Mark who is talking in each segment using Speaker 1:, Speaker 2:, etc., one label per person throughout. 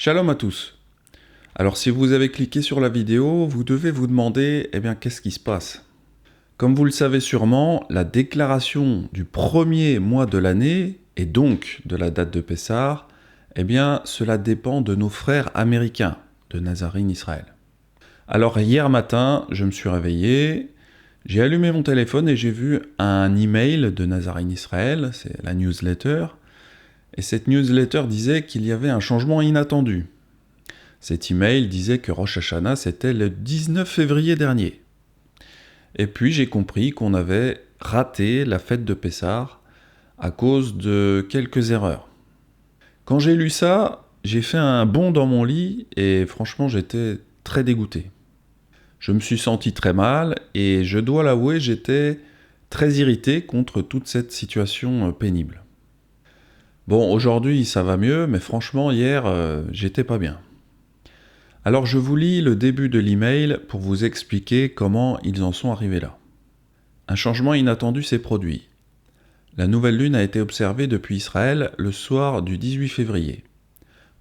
Speaker 1: Shalom à tous. Alors si vous avez cliqué sur la vidéo, vous devez vous demander, qu'est-ce qui se passe? Comme vous le savez sûrement, la déclaration du premier mois de l'année, et donc de la date de Pessah, cela dépend de nos frères américains, de Nazarene Israël. Alors hier matin, je me suis réveillé, j'ai allumé mon téléphone et j'ai vu un email de Nazarene Israël, c'est la newsletter, et cette newsletter disait qu'il y avait un changement inattendu. Cet email disait que Rosh Hashanah c'était le 19 février dernier. Et puis j'ai compris qu'on avait raté la fête de Pessah à cause de quelques erreurs. Quand j'ai lu ça, j'ai fait un bond dans mon lit et franchement j'étais très dégoûté. Je me suis senti très mal et je dois l'avouer, j'étais très irrité contre toute cette situation pénible. Bon, aujourd'hui ça va mieux, mais franchement hier j'étais pas bien. Alors je vous lis le début de l'email pour vous expliquer comment ils en sont arrivés là. Un changement inattendu s'est produit. La nouvelle lune a été observée depuis Israël le soir du 18 février.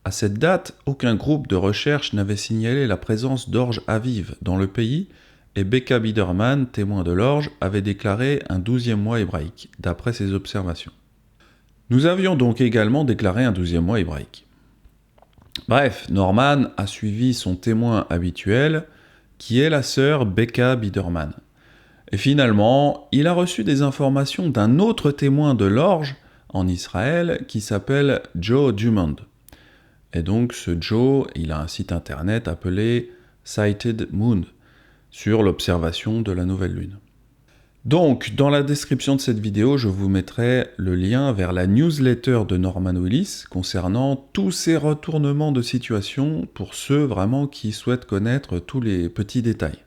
Speaker 1: À cette date, aucun groupe de recherche n'avait signalé la présence d'orge aviv dans le pays et Becca Biderman, témoin de l'orge, avait déclaré un 12e mois hébraïque, d'après ses observations. Nous avions donc également déclaré un 12e mois hébraïque. Bref, Norman a suivi son témoin habituel, qui est la sœur Becca Biderman. Et finalement, il a reçu des informations d'un autre témoin de l'orge en Israël qui s'appelle Joe Dumond. Et donc ce Joe, il a un site internet appelé Sighted Moon sur l'observation de la nouvelle lune. Donc, dans la description de cette vidéo, je vous mettrai le lien vers la newsletter de Norman Willis concernant tous ces retournements de situation pour ceux vraiment qui souhaitent connaître tous les petits détails.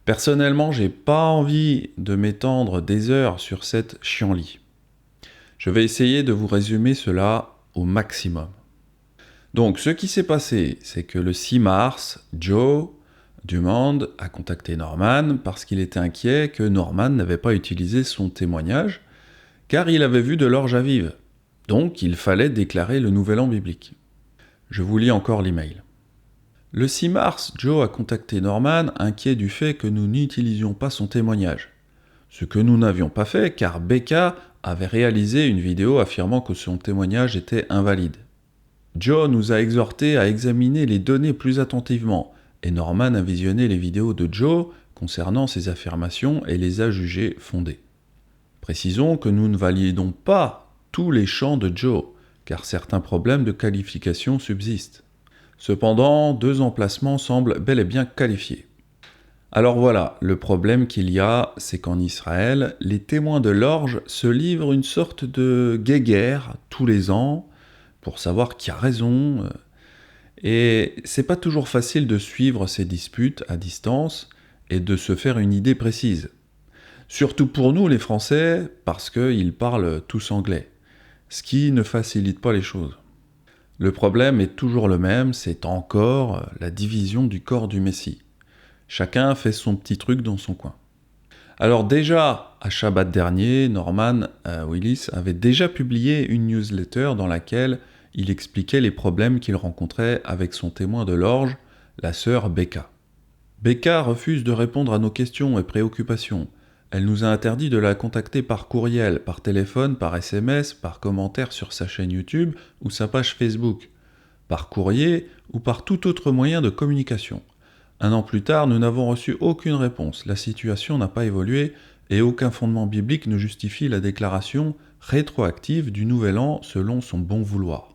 Speaker 1: Personnellement, j'ai pas envie de m'étendre des heures sur cette chienlit. Je vais essayer de vous résumer cela au maximum. Donc, ce qui s'est passé, c'est que le 6 mars, Joe Dumond a contacté Norman parce qu'il était inquiet que Norman n'avait pas utilisé son témoignage, car il avait vu de l'orge aviv. Donc, il fallait déclarer le nouvel an biblique. Je vous lis encore l'email. Le 6 mars, Joe a contacté Norman, inquiet du fait que nous n'utilisions pas son témoignage. Ce que nous n'avions pas fait, car Becca avait réalisé une vidéo affirmant que son témoignage était invalide. Joe nous a exhortés à examiner les données plus attentivement, et Norman a visionné les vidéos de Joe concernant ses affirmations et les a jugées fondées. Précisons que nous ne validons pas tous les champs de Joe, car certains problèmes de qualification subsistent. Cependant, 2 emplacements semblent bel et bien qualifiés. Alors voilà, le problème qu'il y a, c'est qu'en Israël, les témoins de l'orge se livrent une sorte de guéguerre tous les ans pour savoir qui a raison. Et c'est pas toujours facile de suivre ces disputes à distance et de se faire une idée précise. Surtout pour nous les Français, parce qu'ils parlent tous anglais, ce qui ne facilite pas les choses. Le problème est toujours le même, c'est encore la division du corps du Messie. Chacun fait son petit truc dans son coin. Alors déjà, à Shabbat dernier, Norman Willis avait déjà publié une newsletter dans laquelle il expliquait les problèmes qu'il rencontrait avec son témoin de l'orge, la sœur Becca. Becca refuse de répondre à nos questions et préoccupations. Elle nous a interdit de la contacter par courriel, par téléphone, par SMS, par commentaire sur sa chaîne YouTube ou sa page Facebook, par courrier ou par tout autre moyen de communication. 1 an plus tard, nous n'avons reçu aucune réponse, la situation n'a pas évolué et aucun fondement biblique ne justifie la déclaration rétroactive du nouvel an selon son bon vouloir.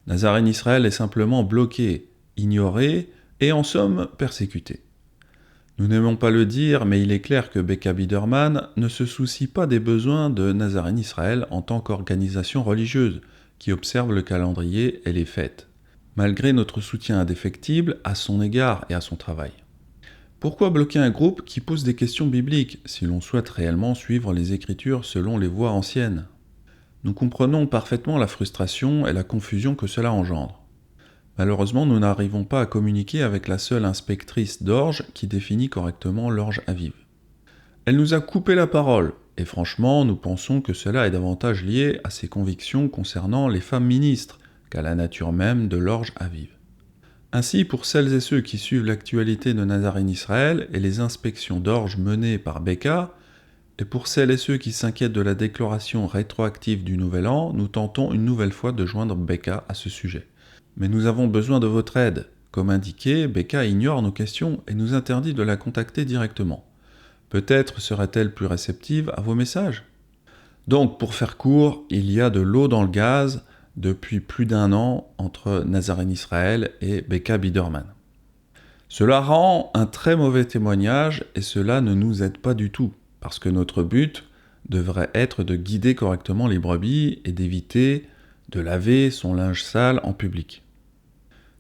Speaker 1: Nazarene Israël est simplement bloqué, ignoré et en somme persécuté. Nous n'aimons pas le dire, mais il est clair que Becca Biderman ne se soucie pas des besoins de Nazarene Israël en tant qu'organisation religieuse qui observe le calendrier et les fêtes, malgré notre soutien indéfectible à son égard et à son travail. Pourquoi bloquer un groupe qui pose des questions bibliques si l'on souhaite réellement suivre les Écritures selon les voies anciennes ? Nous comprenons parfaitement la frustration et la confusion que cela engendre. Malheureusement, nous n'arrivons pas à communiquer avec la seule inspectrice d'orge qui définit correctement l'orge aviv. Elle nous a coupé la parole, et franchement, nous pensons que cela est davantage lié à ses convictions concernant les femmes ministres qu'à la nature même de l'orge avive. Ainsi, pour celles et ceux qui suivent l'actualité de Nazarene Israël et les inspections d'orge menées par Beka, et pour celles et ceux qui s'inquiètent de la déclaration rétroactive du Nouvel An, nous tentons une nouvelle fois de joindre Beka à ce sujet. Mais nous avons besoin de votre aide. Comme indiqué, Beka ignore nos questions et nous interdit de la contacter directement. Peut-être serait-elle plus réceptive à vos messages ? Donc, pour faire court, il y a de l'eau dans le gaz depuis plus d'1 an entre Nazarene Israël et Beka Biderman. Cela rend un très mauvais témoignage et cela ne nous aide pas du tout, parce que notre but devrait être de guider correctement les brebis et d'éviter de laver son linge sale en public.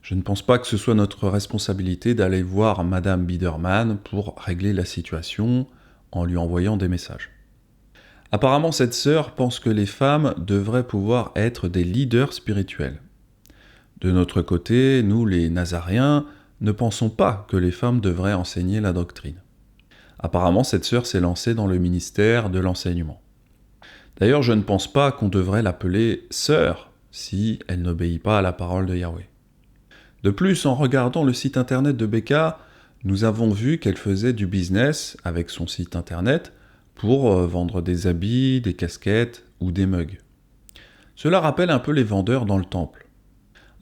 Speaker 1: Je ne pense pas que ce soit notre responsabilité d'aller voir Madame Biderman pour régler la situation en lui envoyant des messages. Apparemment, cette sœur pense que les femmes devraient pouvoir être des leaders spirituels. De notre côté, nous les Nazaréens ne pensons pas que les femmes devraient enseigner la doctrine. Apparemment, cette sœur s'est lancée dans le ministère de l'enseignement. D'ailleurs, je ne pense pas qu'on devrait l'appeler sœur si elle n'obéit pas à la parole de Yahweh. De plus, en regardant le site internet de Beka, nous avons vu qu'elle faisait du business avec son site internet pour vendre des habits, des casquettes ou des mugs. Cela rappelle un peu les vendeurs dans le temple.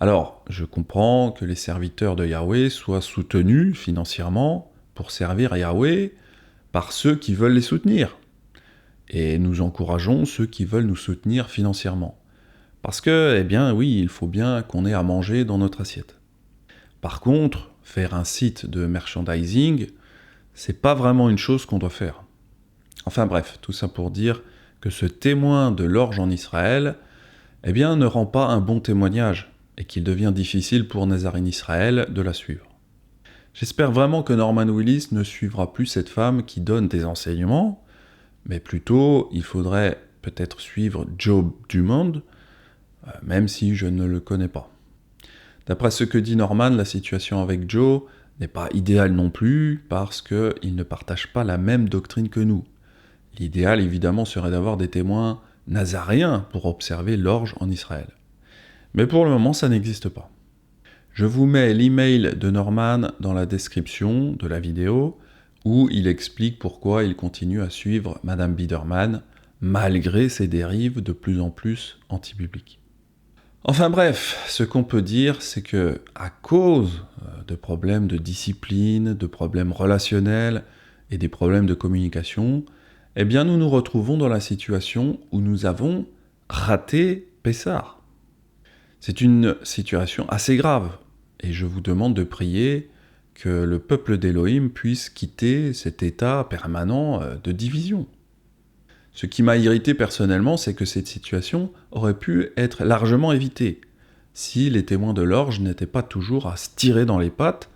Speaker 1: Alors, je comprends que les serviteurs de Yahweh soient soutenus financièrement pour servir à Yahweh par ceux qui veulent les soutenir. Et nous encourageons ceux qui veulent nous soutenir financièrement. Parce que, eh bien oui, il faut bien qu'on ait à manger dans notre assiette. Par contre, faire un site de merchandising, c'est pas vraiment une chose qu'on doit faire. Enfin bref, tout ça pour dire que ce témoin de l'orge en Israël, eh bien, ne rend pas un bon témoignage, et qu'il devient difficile pour Nazarene Israël de la suivre. J'espère vraiment que Norman Willis ne suivra plus cette femme qui donne des enseignements, mais plutôt, il faudrait peut-être suivre Joe Dumond, même si je ne le connais pas. D'après ce que dit Norman, la situation avec Joe n'est pas idéale non plus, parce qu'il ne partage pas la même doctrine que nous. L'idéal, évidemment, serait d'avoir des témoins nazaréens pour observer l'orge en Israël. Mais pour le moment, ça n'existe pas. Je vous mets l'email de Norman dans la description de la vidéo, où il explique pourquoi il continue à suivre Madame Biderman, malgré ses dérives de plus en plus anti-bibliques. Enfin bref, ce qu'on peut dire, c'est que à cause de problèmes de discipline, de problèmes relationnels et des problèmes de communication, eh bien nous nous retrouvons dans la situation où nous avons raté Pessah. C'est une situation assez grave, et je vous demande de prier que le peuple d'Élohim puisse quitter cet état permanent de division. Ce qui m'a irrité personnellement, c'est que cette situation aurait pu être largement évitée, si les témoins de l'orge n'étaient pas toujours à se tirer dans les pattes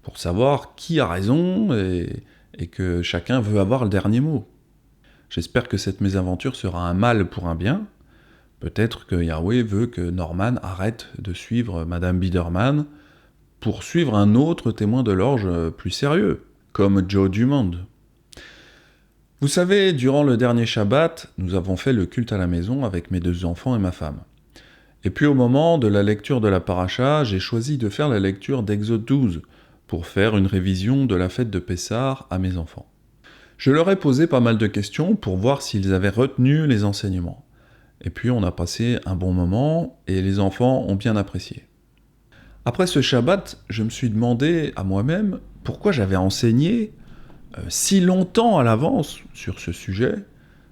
Speaker 1: pour savoir qui a raison et que chacun veut avoir le dernier mot. J'espère que cette mésaventure sera un mal pour un bien. Peut-être que Yahweh veut que Norman arrête de suivre Madame Biderman pour suivre un autre témoin de l'orge plus sérieux, comme Joe Dumond. Vous savez, durant le dernier Shabbat, nous avons fait le culte à la maison avec mes 2 enfants et ma femme. Et puis au moment de la lecture de la paracha, j'ai choisi de faire la lecture d'Exode 12 pour faire une révision de la fête de Pessah à mes enfants. Je leur ai posé pas mal de questions pour voir s'ils avaient retenu les enseignements. Et puis on a passé un bon moment et les enfants ont bien apprécié. Après ce Shabbat, je me suis demandé à moi-même pourquoi j'avais enseigné si longtemps à l'avance sur ce sujet,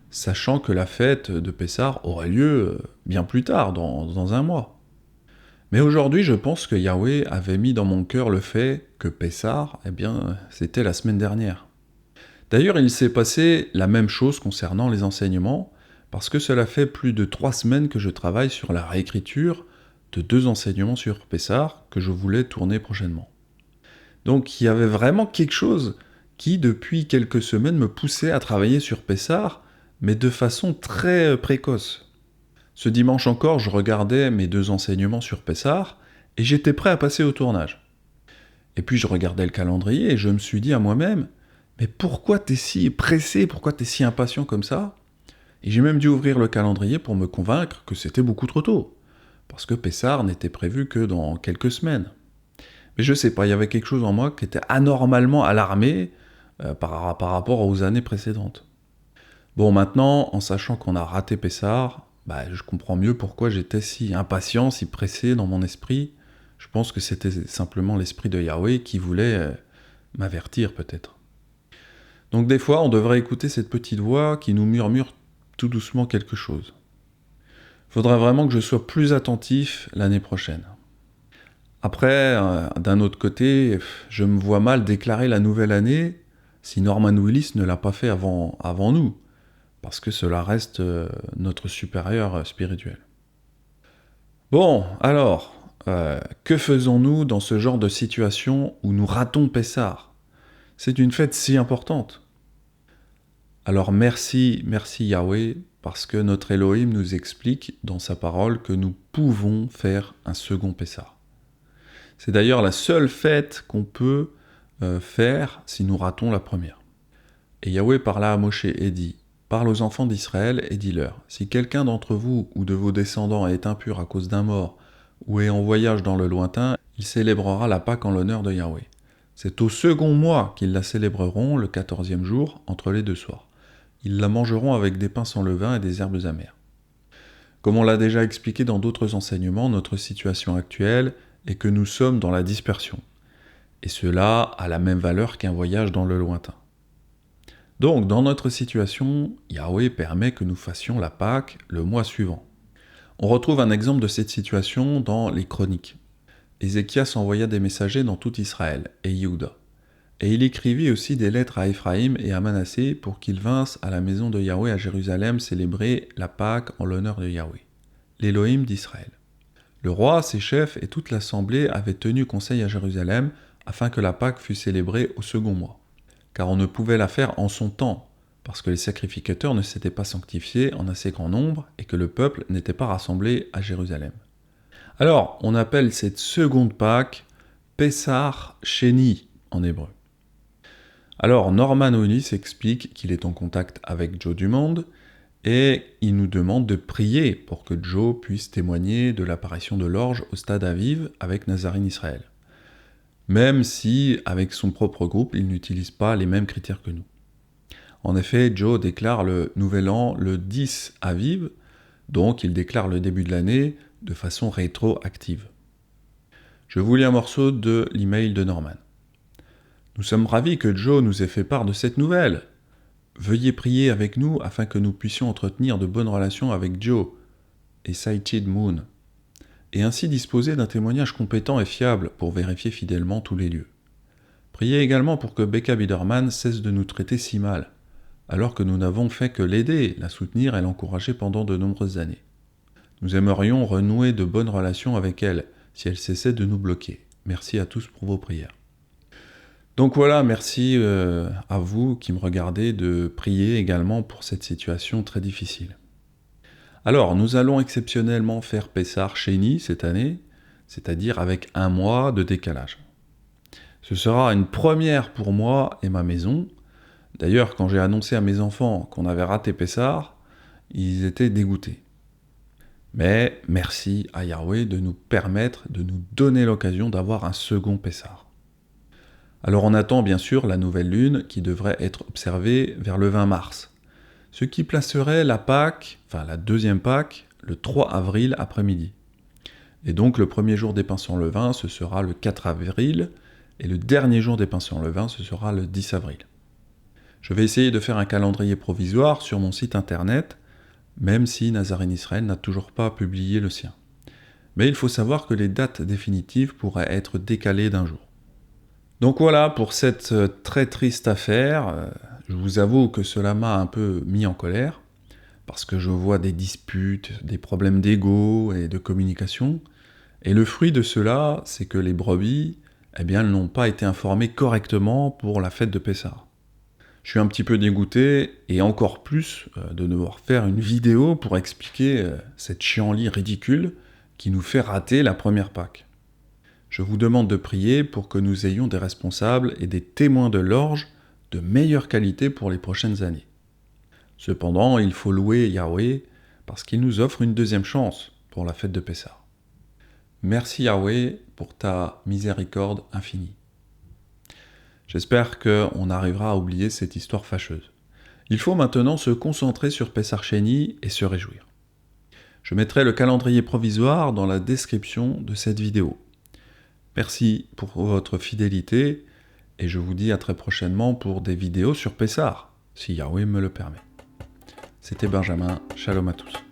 Speaker 1: sachant que la fête de Pessah aurait lieu bien plus tard, dans 1 mois. Mais aujourd'hui, je pense que Yahweh avait mis dans mon cœur le fait que Pessah, eh bien, c'était la semaine dernière. D'ailleurs, il s'est passé la même chose concernant les enseignements, parce que cela fait plus de 3 semaines que je travaille sur la réécriture de 2 enseignements sur Pessah que je voulais tourner prochainement. Donc il y avait vraiment quelque chose qui, depuis quelques semaines, me poussait à travailler sur Pessah, mais de façon très précoce. Ce dimanche encore, je regardais mes 2 enseignements sur Pessah, et j'étais prêt à passer au tournage. Et puis je regardais le calendrier, et je me suis dit à moi-même, mais pourquoi t'es si pressé, pourquoi t'es si impatient comme ça ? Et j'ai même dû ouvrir le calendrier pour me convaincre que c'était beaucoup trop tôt. parce que Pessah n'était prévu que dans quelques semaines. Mais je sais pas, il y avait quelque chose en moi qui était anormalement alarmé par rapport aux années précédentes. Bon, maintenant, en sachant qu'on a raté Pessah, je comprends mieux pourquoi j'étais si impatient, si pressé dans mon esprit. Je pense que c'était simplement l'esprit de Yahweh qui voulait m'avertir peut-être. Donc des fois, on devrait écouter cette petite voix qui nous murmure tout doucement quelque chose. Il faudrait vraiment que je sois plus attentif l'année prochaine. Après, d'un autre côté, je me vois mal déclarer la nouvelle année si Norman Willis ne l'a pas fait avant nous, parce que cela reste notre supérieur spirituel. Bon, alors, que faisons-nous dans ce genre de situation où nous ratons Pessah ? C'est une fête si importante. Alors merci Yahweh, parce que notre Elohim nous explique dans sa parole que nous pouvons faire un second Pessah. C'est d'ailleurs la seule fête qu'on peut faire si nous ratons la première. Et Yahweh parla à Moshe et dit « Parle aux enfants d'Israël et dis-leur, si quelqu'un d'entre vous ou de vos descendants est impur à cause d'un mort ou est en voyage dans le lointain, il célébrera la Pâque en l'honneur de Yahweh. C'est au second mois qu'ils la célébreront, le 14e jour, entre les deux soirs. Ils la mangeront avec des pains sans levain et des herbes amères. » Comme on l'a déjà expliqué dans d'autres enseignements, notre situation actuelle est que nous sommes dans la dispersion. Et cela a la même valeur qu'un voyage dans le lointain. Donc, dans notre situation, Yahweh permet que nous fassions la Pâque le mois suivant. On retrouve un exemple de cette situation dans les Chroniques. Ézéchias envoya des messagers dans tout Israël et Yehuda. Et il écrivit aussi des lettres à Éphraïm et à Manassé pour qu'ils vinssent à la maison de Yahweh à Jérusalem célébrer la Pâque en l'honneur de Yahweh, l'Élohim d'Israël. Le roi, ses chefs et toute l'assemblée avaient tenu conseil à Jérusalem afin que la Pâque fût célébrée au second mois. Car on ne pouvait la faire en son temps, parce que les sacrificateurs ne s'étaient pas sanctifiés en assez grand nombre et que le peuple n'était pas rassemblé à Jérusalem. Alors, on appelle cette seconde Pâque Pessah Sheni en hébreu. Alors, Norman Willis explique qu'il est en contact avec Joe Dumond et il nous demande de prier pour que Joe puisse témoigner de l'apparition de l'orge au stade Aviv avec Nazarene Israël. Même si, avec son propre groupe, il n'utilise pas les mêmes critères que nous. En effet, Joe déclare le nouvel an le 10 Aviv, donc il déclare le début de l'année de façon rétroactive. Je vous lis un morceau de l'email de Norman. Nous sommes ravis que Joe nous ait fait part de cette nouvelle. Veuillez prier avec nous afin que nous puissions entretenir de bonnes relations avec Joe et Sighted Moon, et ainsi disposer d'un témoignage compétent et fiable pour vérifier fidèlement tous les lieux. Priez également pour que Becca Biderman cesse de nous traiter si mal, alors que nous n'avons fait que l'aider, la soutenir et l'encourager pendant de nombreuses années. Nous aimerions renouer de bonnes relations avec elle, si elle cessait de nous bloquer. Merci à tous pour vos prières. Donc voilà, merci à vous qui me regardez de prier également pour cette situation très difficile. Alors, nous allons exceptionnellement faire Pessah Sheni cette année, c'est-à-dire avec un mois de décalage. Ce sera une première pour moi et ma maison. D'ailleurs, quand j'ai annoncé à mes enfants qu'on avait raté Pessah, ils étaient dégoûtés. Mais merci à Yahweh de nous permettre, de nous donner l'occasion d'avoir un second Pessah. Alors on attend bien sûr la nouvelle lune qui devrait être observée vers le 20 mars, ce qui placerait la Pâque, enfin la deuxième Pâque, le 3 avril après-midi. Et donc le premier jour des pains sans levain, ce sera le 4 avril, et le dernier jour des pains sans levain, ce sera le 10 avril. Je vais essayer de faire un calendrier provisoire sur mon site internet, même si Nazarene Israël n'a toujours pas publié le sien. Mais il faut savoir que les dates définitives pourraient être décalées d'un jour. Donc voilà pour cette très triste affaire. Je vous avoue que cela m'a un peu mis en colère, parce que je vois des disputes, des problèmes d'ego et de communication. Et le fruit de cela, c'est que les brebis, elles n'ont pas été informées correctement pour la fête de Pessah. Je suis un petit peu dégoûté, et encore plus de devoir faire une vidéo pour expliquer cette chienlit ridicule qui nous fait rater la première Pâque. Je vous demande de prier pour que nous ayons des responsables et des témoins de l'orge de meilleure qualité pour les prochaines années. Cependant, il faut louer Yahweh parce qu'il nous offre une deuxième chance pour la fête de Pessah. Merci Yahweh pour ta miséricorde infinie. J'espère qu'on arrivera à oublier cette histoire fâcheuse. Il faut maintenant se concentrer sur Pessar Sheni et se réjouir. Je mettrai le calendrier provisoire dans la description de cette vidéo. Merci pour votre fidélité et je vous dis à très prochainement pour des vidéos sur Pessar, si Yahweh me le permet. C'était Benjamin, shalom à tous.